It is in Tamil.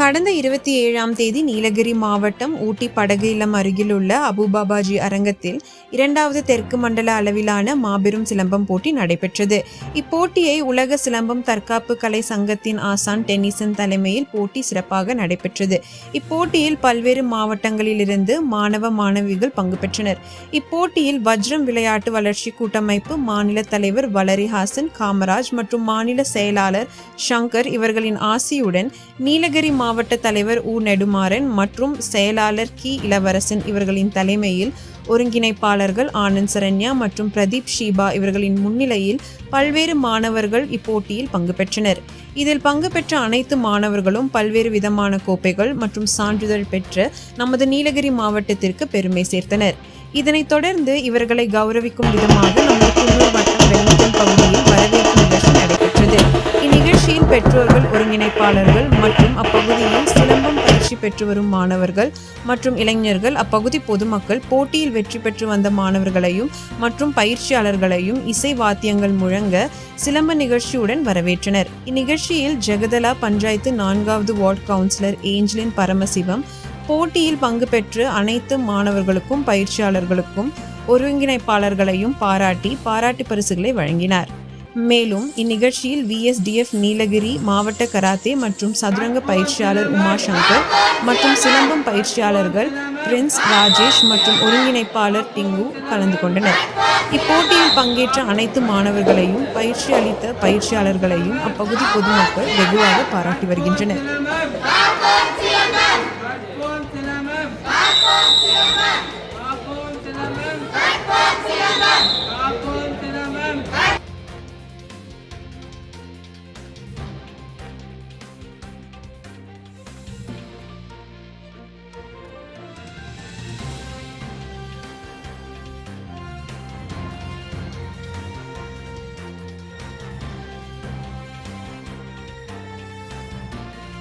கடந்த 27ஆம் தேதி நீலகிரி மாவட்டம் ஊட்டி படகு இல்லம் அருகிலுள்ள அபுபாபாஜி அரங்கத்தில் 2வது தெற்கு மண்டல அளவிலான மாபெரும் சிலம்பம் போட்டி நடைபெற்றது. இப்போட்டியை உலக சிலம்பம் தற்காப்பு கலை சங்கத்தின் ஆசான் டென்னிசன் தலைமையில் போட்டி சிறப்பாக நடைபெற்றது. இப்போட்டியில் பல்வேறு மாவட்டங்களிலிருந்து மாணவ மாணவிகள் பங்கு பெற்றனர். இப்போட்டியில் வஜ்ரம் விளையாட்டு வளர்ச்சி கூட்டமைப்பு மாநில தலைவர் வளரிஹாசன் காமராஜ் மற்றும் மாநில செயலாளர் சங்கர் இவர்களின் ஆசியுடன் நீலகிரி மாவட்ட தலைவர் உ நெடுமாறன் மற்றும் செயலாளர் கி இளவரசன் இவர்களின் தலைமையில் ஒருங்கிணைப்பாளர்கள் ஆனந்த் சரண்யா மற்றும் பிரதீப் ஷீபா இவர்களின் முன்னிலையில் பல்வேறு மாணவர்கள் இப்போட்டியில் பங்கு பெற்றனர். இதில் பங்கு பெற்ற அனைத்து மாணவர்களும் பல்வேறு விதமான கோப்பைகள் மற்றும் சான்றிதழ் பெற்று நமது நீலகிரி மாவட்டத்திற்கு பெருமை சேர்த்தனர். இதனைத் தொடர்ந்து இவர்களை கௌரவிக்கும் விதமாக நமது குன்னூர் வட்டம் வெலிங்டன் பகுதியில் வரவேற்பு நிகழ்ச்சி நடைபெற்றது. இந்நிகழ்ச்சியில் பெற்றோர்கள், ஒருங்கிணைப்பாளர்கள் மற்றும் அப்பகுதியில் சிலம்பம் பயிற்சி பெற்று வரும் மாணவர்கள் மற்றும் இளைஞர்கள், அப்பகுதி பொதுமக்கள், போட்டியில் வெற்றி பெற்று வந்த மாணவர்களையும் மற்றும் பயிற்சியாளர்களையும் இசை வாத்தியங்கள் முழங்க சிலம்ப நிகழ்ச்சியுடன் வரவேற்றனர். இந்நிகழ்ச்சியில் ஜெகதலா பஞ்சாயத்து 4வது வார்டு கவுன்சிலர் ஏஞ்சலின் பரமசிவம் போட்டியில் பங்கு பெற்று அனைத்து மாணவர்களுக்கும் பயிற்சியாளர்களுக்கும் ஒருங்கிணைப்பாளர்களையும் பாராட்டு பரிசுகளை வழங்கினார். மேலும் இந்நிகழ்ச்சியில் VSDF நீலகிரி மாவட்ட கராத்தே மற்றும் சதுரங்க பயிற்சியாளர் உமாசங்கர் மற்றும் சிலம்பம் பயிற்சியாளர்கள் பிரின்ஸ், ராஜேஷ் மற்றும் ஒருங்கிணைப்பாளர் டிங்கு கலந்து கொண்டனர். இப்போட்டியில் பங்கேற்ற அனைத்து மாணவர்களையும் பயிற்சி அளித்த பயிற்சியாளர்களையும் அப்பகுதி பொதுமக்கள் வெகுவாக பாராட்டி வருகின்றனர்.